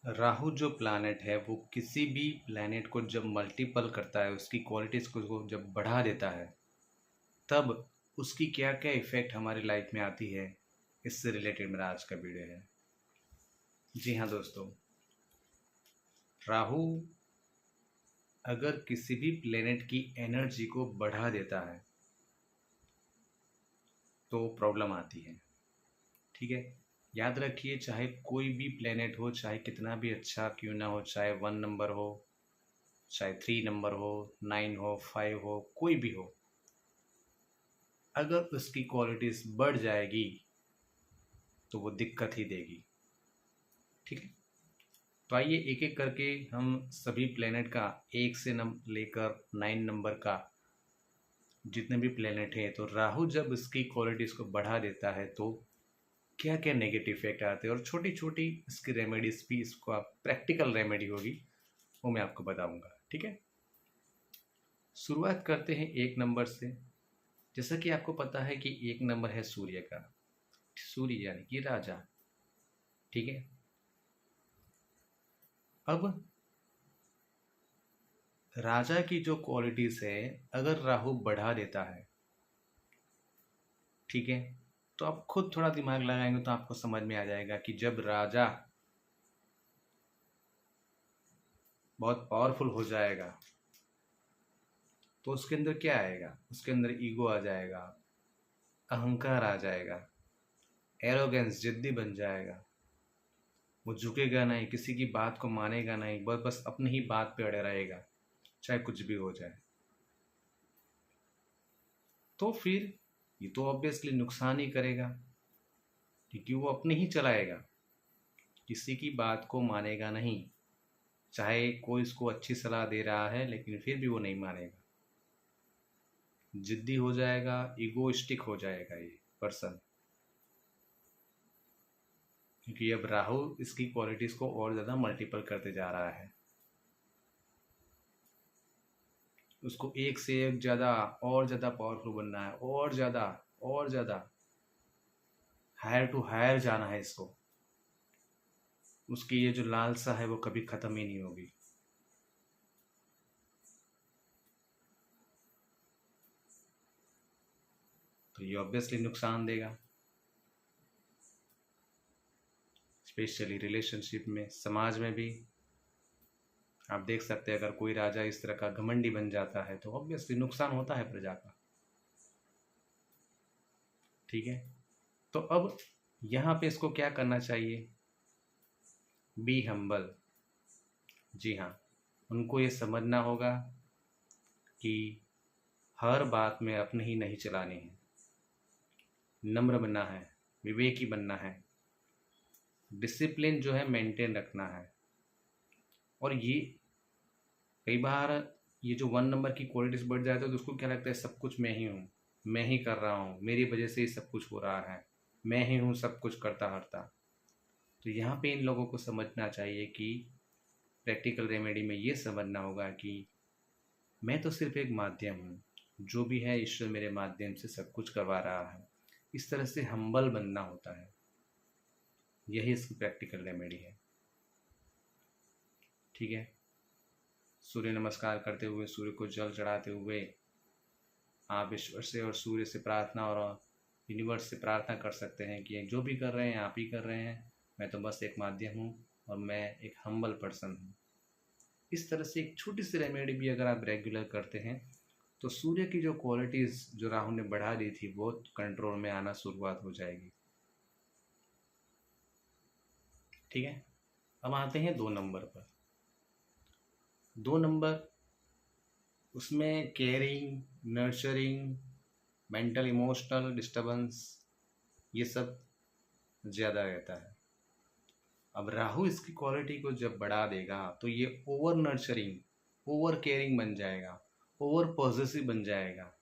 राहु जो प्लैनेट है वो किसी भी प्लैनेट को जब मल्टीपल करता है, उसकी क्वालिटीज़ को जब बढ़ा देता है, तब उसकी क्या क्या इफ़ेक्ट हमारी लाइफ में आती है, इससे रिलेटेड मेरा आज का वीडियो है। जी हाँ दोस्तों, राहु अगर किसी भी प्लेनेट की एनर्जी को बढ़ा देता है तो प्रॉब्लम आती है। ठीक है, याद रखिए, चाहे कोई भी प्लेनेट हो, चाहे कितना भी अच्छा क्यों ना हो, चाहे 1 नंबर हो, चाहे 3 नंबर हो, 9 हो, 5 हो, कोई भी हो, अगर उसकी क्वालिटीज़ बढ़ जाएगी तो वो दिक्कत ही देगी। ठीक है, तो आइए एक एक करके हम सभी प्लेनेट का 1 से लेकर 9 नंबर का जितने भी प्लेनेट हैं, तो राहु जब इसकी क्वालिटीज़ को बढ़ा देता है तो क्या क्या नेगेटिव इफेक्ट आते हैं, और छोटी छोटी इसकी रेमेडीज भी, इसको आप प्रैक्टिकल रेमेडी होगी वो मैं आपको बताऊंगा। ठीक है, शुरुआत करते हैं 1 नंबर से। जैसा कि आपको पता है कि 1 नंबर है सूर्य का, सूर्य यानी कि राजा। ठीक है, अब राजा की जो क्वालिटीज है अगर राहु बढ़ा देता है, ठीक है, तो आप खुद थोड़ा दिमाग लगाएंगे तो आपको समझ में आ जाएगा कि जब राजा बहुत पावरफुल हो जाएगा तो उसके अंदर क्या आएगा, उसके अंदर ईगो आ जाएगा, अहंकार आ जाएगा, एरोगेंस, जिद्दी बन जाएगा। वो झुकेगा नहीं, किसी की बात को मानेगा नहीं, बस बस अपनी ही बात पे अड़े रहेगा, चाहे कुछ भी हो जाए। तो फिर ये तो ऑब्वियसली नुकसान ही करेगा, क्योंकि वो अपनी ही चलाएगा, किसी की बात को मानेगा नहीं। चाहे कोई इसको अच्छी सलाह दे रहा है लेकिन फिर भी वो नहीं मानेगा, जिद्दी हो जाएगा, ईगोइस्टिक हो जाएगा ये पर्सन। क्योंकि अब राहु इसकी क्वालिटीज़ को और ज़्यादा मल्टीपल करते जा रहा है, उसको एक से एक ज़्यादा और ज़्यादा पावरफुल बनना है, और ज़्यादा और ज़्यादा हायर टू हायर जाना है इसको। उसकी ये जो लालसा है वो कभी ख़त्म ही नहीं होगी। तो ये ऑब्वियसली नुकसान देगा, स्पेशली रिलेशनशिप में, समाज में भी। आप देख सकते हैं अगर कोई राजा इस तरह का घमंडी बन जाता है तो ऑब्वियसली नुकसान होता है प्रजा का। ठीक है, तो अब यहाँ पे इसको क्या करना चाहिए, बी हम्बल। जी हाँ, उनको ये समझना होगा कि हर बात में अपने ही नहीं चलानी है, नम्र बनना है, विवेकी बनना है, डिसिप्लिन जो है मेंटेन रखना है। और ये कई बार ये जो 1 नंबर की क्वालिटीज बढ़ जाए तो उसको क्या लगता है, सब कुछ मैं ही हूँ, मैं ही कर रहा हूँ, मेरी वजह से ही सब कुछ हो रहा है, मैं ही हूँ सब कुछ करता हरता। तो यहाँ पे इन लोगों को समझना चाहिए कि प्रैक्टिकल रेमेडी में ये समझना होगा कि मैं तो सिर्फ एक माध्यम हूँ, जो भी है ईश्वर मेरे माध्यम से सब कुछ करवा रहा है। इस तरह से हम्बल बनना होता है, यही इसकी प्रैक्टिकल रेमेडी है। ठीक है, सूर्य नमस्कार करते हुए, सूर्य को जल चढ़ाते हुए आप ईश्वर से और सूर्य से प्रार्थना और यूनिवर्स से प्रार्थना कर सकते हैं कि जो भी कर रहे हैं आप ही कर रहे हैं, मैं तो बस एक माध्यम हूँ और मैं एक हम्बल पर्सन हूँ। इस तरह से एक छोटी सी रेमेडी भी अगर आप रेगुलर करते हैं तो सूर्य की जो क्वालिटीज़ जो राहु ने बढ़ा दी थी वो कंट्रोल में आना शुरुआत हो जाएगी। ठीक है, अब आते हैं 2 नंबर पर। 2 नंबर, उसमें caring, nurturing, mental emotional disturbance, ये सब ज़्यादा रहता है। अब राहु इसकी क्वालिटी को जब बढ़ा देगा तो ये ओवर नर्चरिंग, ओवर केयरिंग बन जाएगा, ओवर पॉजेसिव बन जाएगा।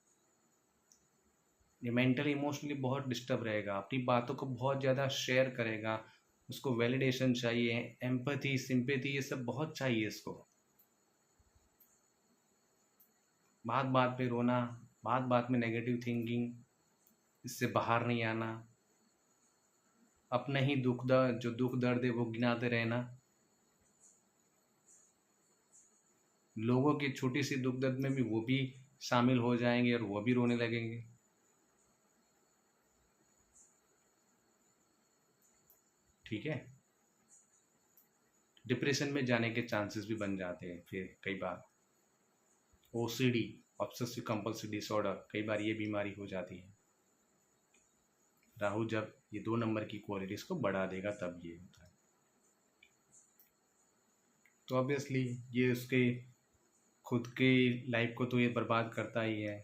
ये मेंटली इमोशनली बहुत डिस्टर्ब रहेगा, अपनी बातों को बहुत ज़्यादा शेयर करेगा, उसको वैलिडेशन चाहिए, एम्पैथी, सिंपैथी, ये सब बहुत चाहिए इसको। बात बात पे रोना, बात बात में नेगेटिव थिंकिंग, इससे बाहर नहीं आना, अपने ही दुख दर्द, जो दुख दर्द है वो गिनाते रहना, लोगों की छोटी सी दुख दर्द में भी वो भी शामिल हो जाएंगे और वो भी रोने लगेंगे। ठीक है, डिप्रेशन में जाने के चांसेस भी बन जाते हैं फिर कई बार। ओसीडी, ऑब्सेसिव कंपल्सिव डिसऑर्डर, कई बार ये बीमारी हो जाती है। राहु जब ये 2 नंबर की क्वालिटीज को बढ़ा देगा तब ये होता है। तो ऑब्वियसली ये उसके खुद के लाइफ को तो ये बर्बाद करता ही है,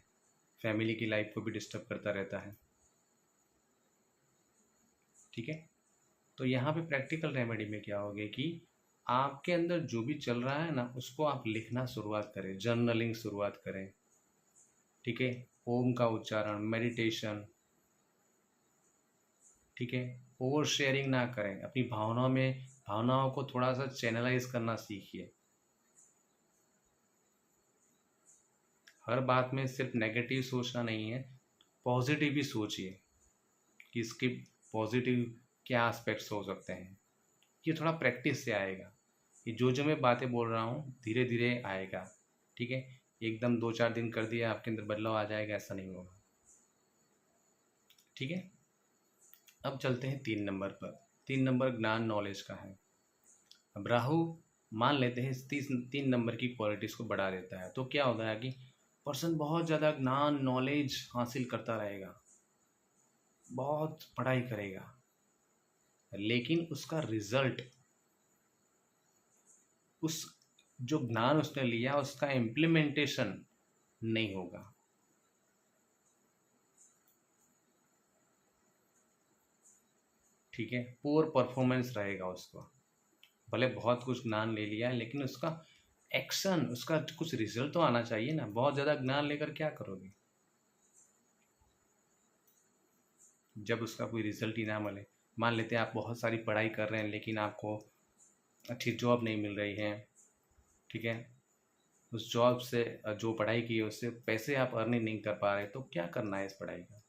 फैमिली की लाइफ को भी डिस्टर्ब करता रहता है। ठीक है, तो यहाँ पे प्रैक्टिकल रेमेडी में क्या होगा कि आपके अंदर जो भी चल रहा है ना उसको आप लिखना शुरुआत करें, जर्नलिंग शुरुआत करें। ठीक है, ओम का उच्चारण, मेडिटेशन। ठीक है, ओवर शेयरिंग ना करें, अपनी भावनाओं को थोड़ा सा चैनलाइज करना सीखिए। हर बात में सिर्फ नेगेटिव सोचना नहीं है, पॉजिटिव भी सोचिए कि इसके पॉजिटिव क्या एस्पेक्ट्स हो सकते हैं। ये थोड़ा प्रैक्टिस से आएगा, ये जो मैं बातें बोल रहा हूँ धीरे धीरे आएगा। ठीक है, एकदम 2-4 दिन कर दिया आपके अंदर बदलाव आ जाएगा, ऐसा नहीं होगा। ठीक है, अब चलते हैं 3 नंबर पर। 3 नंबर ज्ञान नॉलेज का है। अब राहु मान लेते हैं 3 नंबर की क्वालिटीज को बढ़ा देता है, तो क्या होता है कि पर्सन बहुत ज़्यादा ज्ञान नॉलेज हासिल करता रहेगा, बहुत पढ़ाई करेगा, लेकिन उसका रिजल्ट, उस जो ज्ञान उसने लिया उसका इम्प्लीमेंटेशन नहीं होगा। ठीक है, पुअर परफॉर्मेंस रहेगा उसका। भले बहुत कुछ ज्ञान ले लिया है लेकिन उसका एक्शन, उसका कुछ रिजल्ट तो आना चाहिए ना। बहुत ज़्यादा ज्ञान लेकर क्या करोगे जब उसका कोई रिजल्ट ही ना मिले। मान लेते हैं आप बहुत सारी पढ़ाई कर रहे हैं लेकिन आपको अच्छी जॉब नहीं मिल रही है। ठीक है, उस जॉब से जो पढ़ाई की है उससे पैसे आप अर्निंग नहीं कर पा रहे, तो क्या करना है इस पढ़ाई का।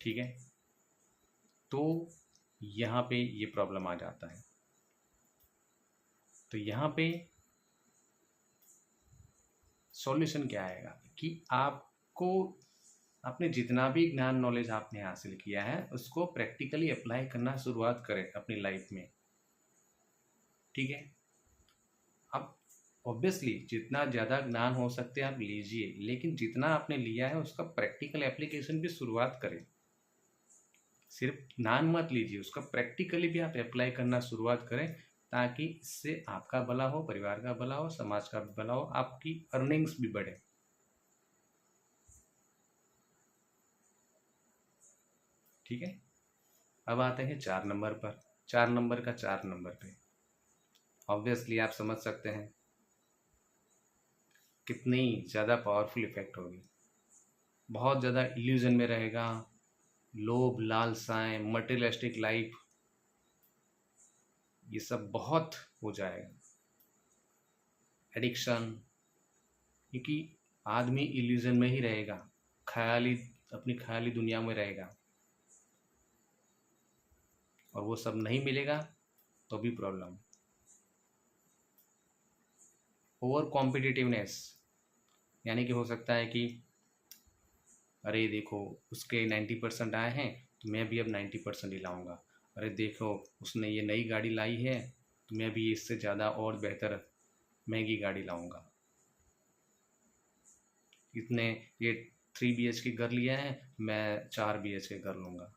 ठीक है, तो यहाँ पे ये प्रॉब्लम आ जाता है। तो यहाँ पे सॉल्यूशन क्या आएगा कि आपको आपने जितना भी ज्ञान नॉलेज आपने हासिल किया है उसको प्रैक्टिकली अप्लाई करना शुरुआत करें अपनी लाइफ में। ठीक है, अब ऑब्वियसली जितना ज़्यादा ज्ञान हो सकते हैं आप लीजिए, लेकिन जितना आपने लिया है उसका प्रैक्टिकल एप्लीकेशन भी शुरुआत करें। सिर्फ ज्ञान मत लीजिए, उसका प्रैक्टिकली भी आप अप्लाई करना शुरुआत करें, ताकि इससे आपका भला हो, परिवार का भला हो, समाज का भी भला हो, आपकी अर्निंग्स भी बढ़े। ठीक है, अब आते हैं 4 नंबर पर। 4 नंबर का 4 नंबर पे ऑब्वियसली आप समझ सकते हैं कितनी ज़्यादा पावरफुल इफेक्ट होगी। बहुत ज़्यादा इल्यूजन में रहेगा, लोभ लालसाएं, मटेरियलिस्टिक लाइफ, ये सब बहुत हो जाएगा। एडिक्शन, क्योंकि आदमी इल्यूजन में ही रहेगा, ख्याली, अपनी ख्याली दुनिया में रहेगा, और वो सब नहीं मिलेगा तो भी प्रॉब्लम। ओवर कॉम्पिटिटिवनेस, यानी कि हो सकता है कि अरे देखो उसके 90% आए हैं तो मैं भी अब 90% ही लाऊंगा। अरे देखो उसने ये नई गाड़ी लाई है तो मैं भी इससे ज़्यादा और बेहतर महंगी गाड़ी लाऊंगा। इतने ये 3 BHK घर लिया है, मैं 4 BHK घर लूँगा।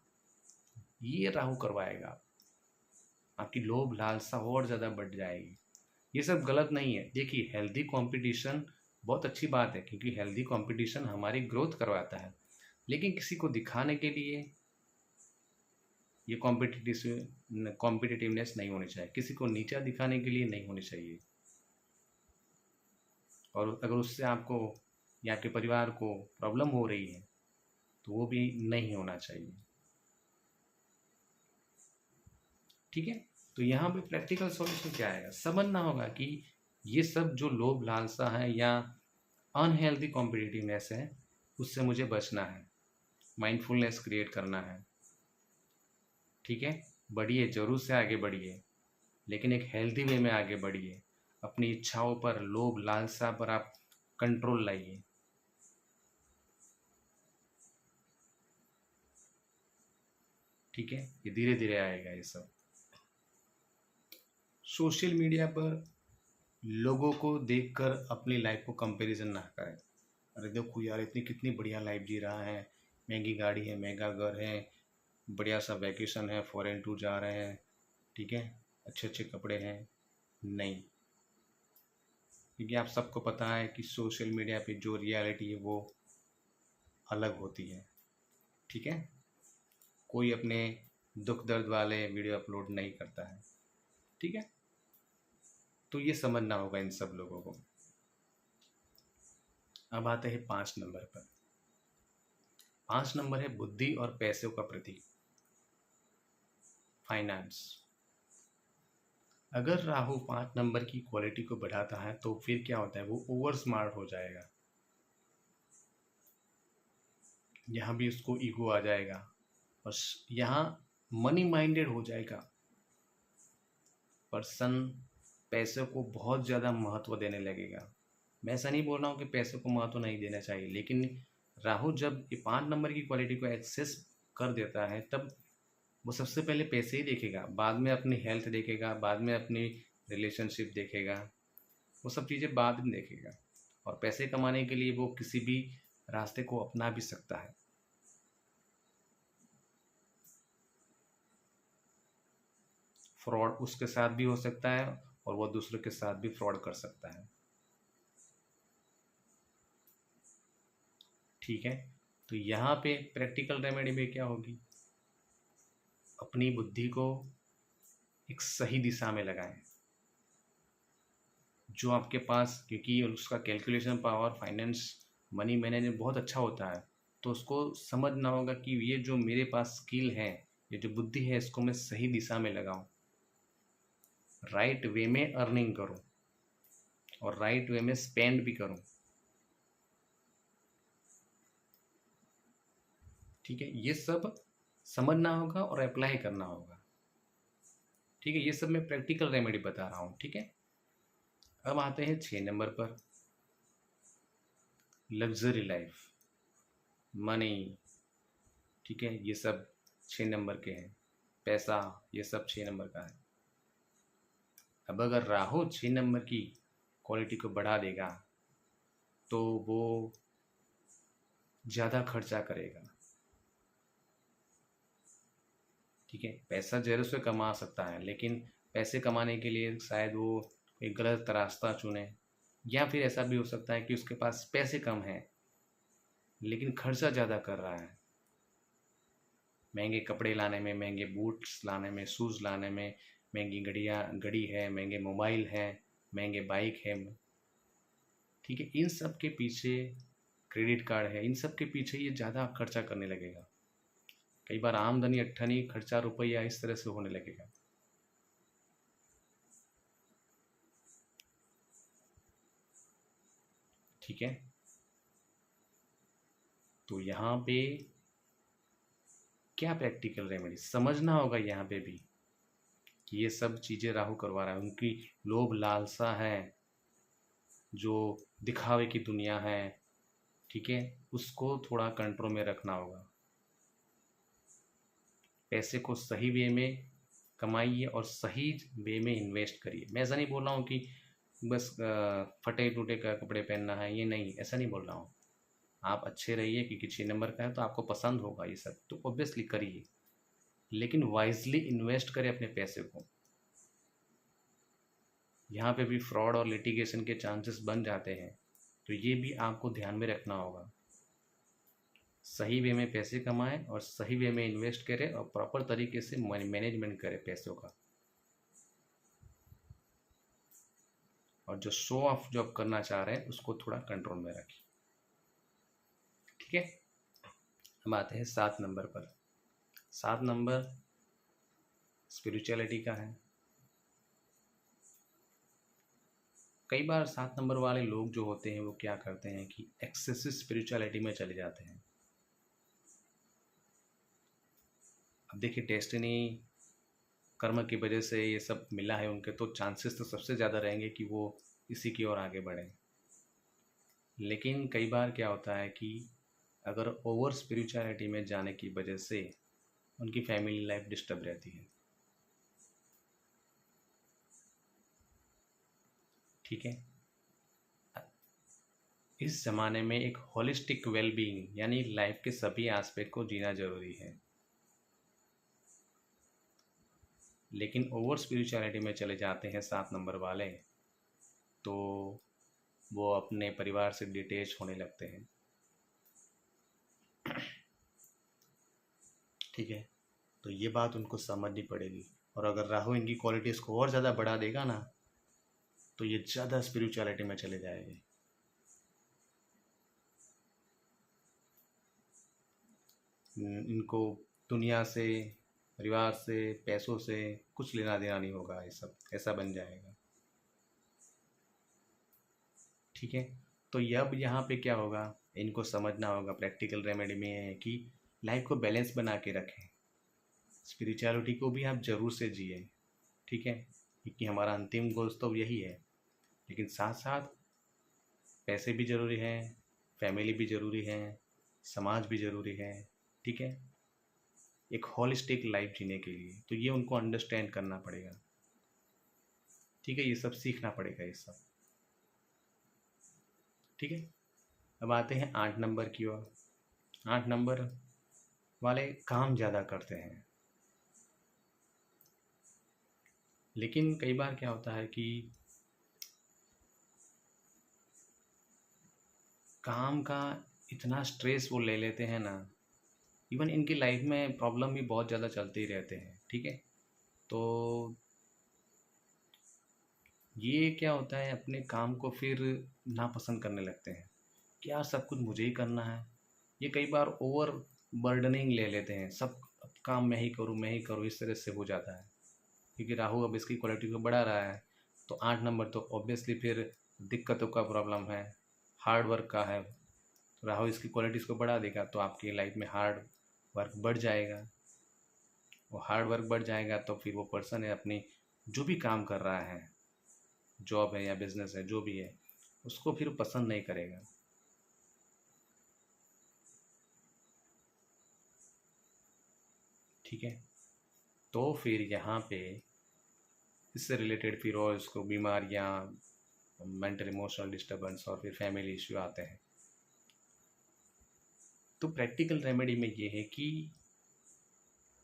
ये राहु करवाएगा, आपकी लोभ लालसा और ज़्यादा बढ़ जाएगी। ये सब गलत नहीं है। देखिए हेल्दी कंपटीशन बहुत अच्छी बात है, क्योंकि हेल्दी कंपटीशन हमारी ग्रोथ करवाता है, लेकिन किसी को दिखाने के लिए ये कॉम्पिटिटिवनेस नहीं होनी चाहिए, किसी को नीचा दिखाने के लिए नहीं होनी चाहिए। और अगर उससे आपको या आपके परिवार को प्रॉब्लम हो रही है तो वो भी नहीं होना चाहिए। ठीक है, तो यहाँ पे प्रैक्टिकल सॉल्यूशन क्या आएगा, समझना होगा कि ये सब जो लोभ लालसा है या अनहेल्दी कॉम्पिटिटिवनेस है उससे मुझे बचना है, माइंडफुलनेस क्रिएट करना है। ठीक है, बढ़िए, ज़रूर से आगे बढ़िए, लेकिन एक हेल्दी वे में आगे बढ़िए। अपनी इच्छाओं पर, लोभ लालसा पर आप कंट्रोल लाइए। ठीक है, ये धीरे धीरे आएगा ये सब। सोशल मीडिया पर लोगों को देखकर अपनी लाइफ को कंपैरिजन ना करें। अरे देखो यार, इतनी कितनी बढ़िया लाइफ जी रहा है, महंगी गाड़ी है, महंगा घर है, बढ़िया सा वैकेशन है, फॉरेन टूर जा रहे हैं, ठीक है, अच्छे अच्छे कपड़े हैं। नहीं, क्योंकि आप सबको पता है कि सोशल मीडिया पे जो रियलिटी है वो अलग होती है। ठीक है, कोई अपने दुख दर्द वाले वीडियो अपलोड नहीं करता है। ठीक है, तो ये समझना होगा इन सब लोगों को। अब आते हैं 5 नंबर पर। 5 नंबर है बुद्धि और पैसों का प्रतीक, फाइनेंस। अगर राहु 5 नंबर की क्वालिटी को बढ़ाता है तो फिर क्या होता है, वो ओवर स्मार्ट हो जाएगा। यहाँ भी उसको ईगो आ जाएगा, बस यहाँ मनी माइंडेड हो जाएगा पर्सन। पैसे को बहुत ज़्यादा महत्व देने लगेगा। मैं ऐसा नहीं बोल रहा हूँ कि पैसे को महत्व नहीं देना चाहिए, लेकिन राहु जब ये 5 नंबर की क्वालिटी को एक्सेस कर देता है तब वो सबसे पहले पैसे ही देखेगा, बाद में अपनी हेल्थ देखेगा, बाद में अपनी रिलेशनशिप देखेगा, वो सब चीज़ें बाद में देखेगा। और पैसे कमाने के लिए वो किसी भी रास्ते को अपना भी सकता है। फ्रॉड उसके साथ भी हो सकता है और वो दूसरों के साथ भी फ्रॉड कर सकता है। ठीक है, तो यहाँ पे प्रैक्टिकल रेमेडी में क्या होगी, अपनी बुद्धि को एक सही दिशा में लगाएं। जो आपके पास, क्योंकि उसका calculation power, finance, money management बहुत अच्छा होता है, तो उसको समझना होगा कि ये जो मेरे पास स्किल है, ये जो बुद्धि है, इसको मैं सही दिशा में लगाऊं, राइट वे में अर्निंग करूं और राइट वे में स्पेंड भी करूं। ठीक है, ये सब समझना होगा और अप्लाई करना होगा। ठीक है, ये सब मैं प्रैक्टिकल रेमेडी बता रहा हूँ। ठीक है, अब आते हैं 6 नंबर पर, लग्जरी लाइफ, मनी। ठीक है, ये सब 6 नंबर के हैं, पैसा, ये सब 6 नंबर का है। अब अगर राहु 6 नंबर की क्वालिटी को बढ़ा देगा तो वो ज़्यादा खर्चा करेगा। ठीक है, पैसा जरूर से कमा सकता है, लेकिन पैसे कमाने के लिए शायद वो एक गलत रास्ता चुने, या फिर ऐसा भी हो सकता है कि उसके पास पैसे कम हैं लेकिन खर्चा ज़्यादा कर रहा है, महंगे कपड़े लाने में, महंगे बूट्स लाने में, शूज़ लाने में, महंगी घड़ी है, महंगे मोबाइल है, महंगे बाइक है। ठीक है, इन सब के पीछे, क्रेडिट कार्ड है, इन सब के पीछे ये ज़्यादा खर्चा करने लगेगा। कई बार आमदनी अट्ठनी, खर्चा रुपया, इस तरह से होने लगेगा। ठीक है, तो यहाँ पे क्या प्रैक्टिकल रेमेडी समझना होगा यहाँ पे भी कि ये सब चीज़ें राहु करवा रहा है। उनकी लोभ लालसा है, जो दिखावे की दुनिया है, ठीक है, उसको थोड़ा कंट्रोल में रखना होगा। पैसे को सही वे में कमाइए और सही वे में इन्वेस्ट करिए। मैं ऐसा नहीं बोल रहा हूँ कि बस फटे टूटे का कपड़े पहनना है, ये नहीं, ऐसा नहीं बोल रहा हूँ। आप अच्छे रहिए, क्योंकि 6 नंबर का है तो आपको पसंद होगा ये सब, तो ऑब्वियसली करिए, लेकिन वाइजली इन्वेस्ट करें अपने पैसे को। यहाँ पे भी फ्रॉड और लिटिगेशन के चांसेस बन जाते हैं, तो ये भी आपको ध्यान में रखना होगा। सही वे में पैसे कमाएं और सही वे में इन्वेस्ट करें और प्रॉपर तरीके से मैनेजमेंट करें पैसों का। और जो शो ऑफ जो आप करना चाह रहे हैं उसको थोड़ा कंट्रोल में रखिए। ठीक है, हम आते हैं 7 नंबर पर। 7 नंबर स्पिरिचुअलिटी का है। कई बार 7 नंबर वाले लोग जो होते हैं वो क्या करते हैं कि एक्सेसिव स्पिरिचुअलिटी में चले जाते हैं। अब देखिए, डेस्टिनी कर्म की वजह से ये सब मिला है उनके, तो चांसेस तो सबसे ज़्यादा रहेंगे कि वो इसी की ओर आगे बढ़ें। लेकिन कई बार क्या होता है कि अगर ओवर स्पिरिचुअलिटी में जाने की वजह से उनकी फैमिली लाइफ डिस्टर्ब रहती है। ठीक है, इस ज़माने में एक होलिस्टिक वेलबीइंग यानी लाइफ के सभी एस्पेक्ट को जीना ज़रूरी है। लेकिन ओवर स्पिरिचुअलिटी में चले जाते हैं 7 नंबर वाले, तो वो अपने परिवार से डिटेच होने लगते हैं। ठीक है, तो ये बात उनको समझनी पड़ेगी। और अगर राहु इनकी क्वालिटीज़ को और ज़्यादा बढ़ा देगा ना, तो ये ज़्यादा स्पिरिचुअलिटी में चले जाएंगे। इनको दुनिया से, परिवार से, पैसों से कुछ लेना देना नहीं होगा, ये सब ऐसा बन जाएगा। ठीक है, तो अब यहाँ पे क्या होगा, इनको समझना होगा प्रैक्टिकल रेमेडी में है कि लाइफ को बैलेंस बना के रखें। स्पिरिचुअलिटी को भी आप ज़रूर से जिए, ठीक है, क्योंकि हमारा अंतिम गोल तो यही है। लेकिन साथ साथ पैसे भी ज़रूरी हैं, फैमिली भी ज़रूरी है, समाज भी ज़रूरी है। ठीक है, एक होलिस्टिक लाइफ जीने के लिए तो ये उनको अंडरस्टैंड करना पड़ेगा। ठीक है, ये सब सीखना पड़ेगा, ये सब। ठीक है, अब आते हैं 8 नंबर की ओर। 8 नंबर वाले काम ज़्यादा करते हैं, लेकिन कई बार क्या होता है कि काम का इतना स्ट्रेस वो ले लेते हैं ना, इवन इनकी लाइफ में प्रॉब्लम भी बहुत ज़्यादा चलते ही रहते हैं। ठीक है, तो ये क्या होता है, अपने काम को फिर नापसंद करने लगते हैं कि यार सब कुछ मुझे ही करना है। ये कई बार ओवर बर्डनिंग ले लेते हैं, सब काम मैं ही करूँ मैं ही करूँ, इस तरह से हो जाता है। क्योंकि राहु अब इसकी क्वालिटी को बढ़ा रहा है, तो 8 नंबर तो ऑब्वियसली फिर दिक्कतों का प्रॉब्लम है, हार्ड वर्क का है। राहु इसकी क्वालिटीज़ को बढ़ा देगा तो आपकी लाइफ में हार्ड वर्क बढ़ जाएगा। वो हार्ड वर्क बढ़ जाएगा तो फिर वो पर्सन है अपनी जो भी काम कर रहा है, जॉब है या बिजनेस है, जो भी है, उसको फिर पसंद नहीं करेगा। ठीक है, तो फिर यहाँ पे इससे रिलेटेड फिर और उसको बीमारियाँ, मेंटल इमोशनल डिस्टर्बेंस और फिर फैमिली इश्यू आते हैं। तो प्रैक्टिकल रेमेडी में ये है कि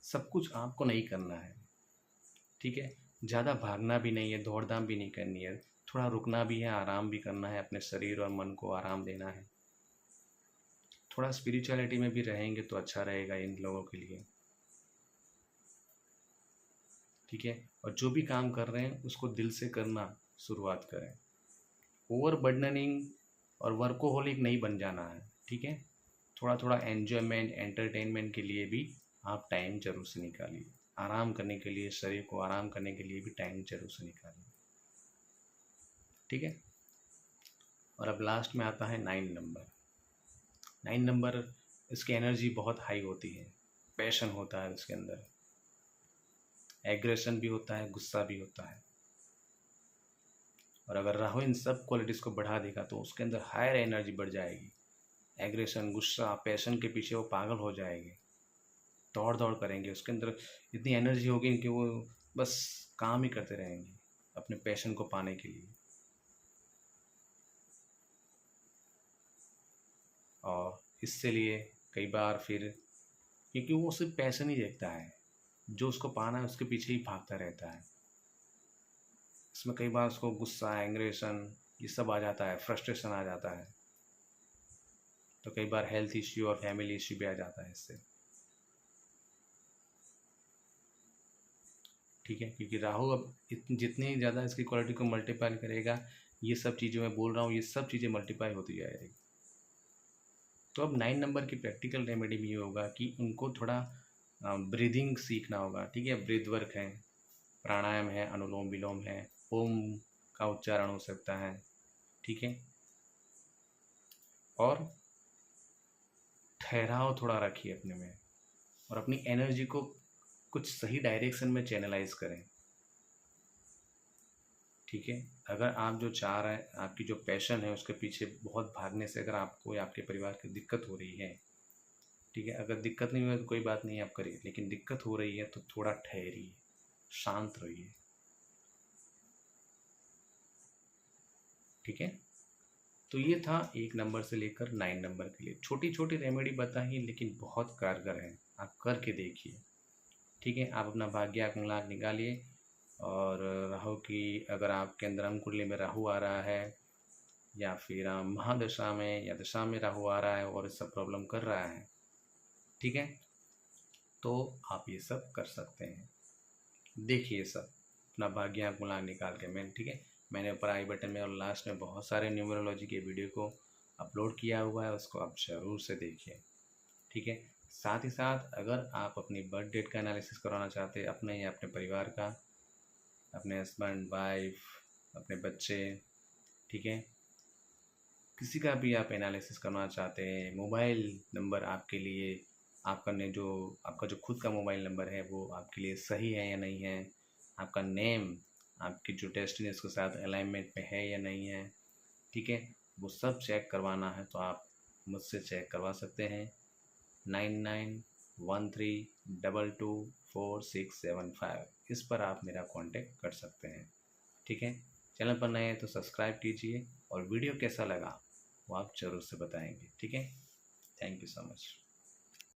सब कुछ आपको नहीं करना है। ठीक है, ज़्यादा भागना भी नहीं है, दौड़ धाम भी नहीं करनी है, थोड़ा रुकना भी है, आराम भी करना है, अपने शरीर और मन को आराम देना है। थोड़ा स्पिरिचुअलिटी में भी रहेंगे तो अच्छा रहेगा इन लोगों के लिए। ठीक है, और जो भी काम कर रहे हैं उसको दिल से करना शुरुआत करें। ओवर बर्डनिंग और वर्कोहोलिक नहीं बन जाना है। ठीक है, थोड़ा थोड़ा एन्जॉयमेंट, एंटरटेनमेंट के लिए भी आप टाइम जरूर से निकालिए। आराम करने के लिए, शरीर को आराम करने के लिए भी टाइम जरूर से निकालिए। ठीक है, और अब लास्ट में आता है 9 नंबर। 9 नंबर, इसकी एनर्जी बहुत हाई होती है, पैशन होता है उसके अंदर, एग्रेशन भी होता है, गुस्सा भी होता है। और अगर राहु इन सब क्वालिटीज़ को बढ़ा देगा तो उसके अंदर हायर एनर्जी बढ़ जाएगी। एग्रेशन, गुस्सा, पैशन के पीछे वो पागल हो जाएंगे, दौड़ दौड़ करेंगे, उसके अंदर इतनी एनर्जी होगी कि वो बस काम ही करते रहेंगे अपने पैशन को पाने के लिए। और इससे लिए कई बार फिर, क्योंकि वो सिर्फ पैशन ही देखता है, जो उसको पाना है उसके पीछे ही भागता रहता है, इसमें कई बार उसको गुस्सा, एंग्रेशन ये सब आ जाता है, फ्रस्ट्रेशन आ जाता है, तो कई बार हेल्थ इश्यू और फैमिली इश्यू भी आ जाता है इससे। ठीक है, क्योंकि राहु अब जितनी ज़्यादा इसकी क्वालिटी को मल्टीप्लाई करेगा, ये सब चीज़ें मैं बोल रहा हूँ, ये सब चीज़ें मल्टीप्लाई होती जाएगी। तो अब 9 नंबर की प्रैक्टिकल रेमेडी भी ये होगा कि उनको थोड़ा ब्रीदिंग सीखना होगा। ठीक है, ब्रीथ वर्क है, प्राणायाम है, अनुलोम विलोम है, ओम का उच्चारण हो सकता है। ठीक है, और ठहराव थोड़ा रखिए अपने में, और अपनी एनर्जी को कुछ सही डायरेक्शन में चैनलाइज करें। ठीक है, अगर आप जो चाह रहे हैं, आपकी जो पैशन है उसके पीछे बहुत भागने से अगर आपको या आपके परिवार की दिक्कत हो रही है, ठीक है, अगर दिक्कत नहीं हुई तो कोई बात नहीं आप करिए, लेकिन दिक्कत हो रही है तो थोड़ा ठहरिए, शांत रहिए। ठीक है, तो ये था 1 नंबर से लेकर 9 नंबर के लिए छोटी छोटी रेमेडी बताई, लेकिन बहुत कारगर है, आप करके देखिए। ठीक है, आप अपना भाग्य अंगलाक निकालिए, और राहु की, अगर आपके अंदर अंग कुंडली में राहु आ रहा है, या फिर महादशा में या दशा में राहु आ रहा है और ये सब प्रॉब्लम कर रहा है, ठीक है, तो आप ये सब कर सकते हैं। देखिए सब अपना भाग्य अंगलाक निकाल के ठीक है, मैंने ऊपर आई बटन में और लास्ट में बहुत सारे न्यूमरोलॉजी के वीडियो को अपलोड किया हुआ है, उसको आप ज़रूर से देखिए। ठीक है, साथ ही साथ अगर आप अपनी बर्थ डेट का एनालिसिस कराना चाहते हैं, अपने या अपने परिवार का, अपने हस्बैंड वाइफ, अपने बच्चे, ठीक है, किसी का भी आप एनालिसिस करना चाहते हैं, मोबाइल नंबर आपके लिए, आपका जो खुद का मोबाइल नंबर है वो आपके लिए सही है या नहीं है, आपका नेम आपकी जो डेस्टिनी उसके साथ अलाइनमेंट में है या नहीं है, ठीक है, वो सब चेक करवाना है तो आप मुझसे चेक करवा सकते हैं। 9913224675 इस पर आप मेरा कांटेक्ट कर सकते हैं। ठीक है, चैनल पर नए हैं तो सब्सक्राइब कीजिए, और वीडियो कैसा लगा वो आप ज़रूर से बताएंगे। ठीक है, थैंक यू सो मच।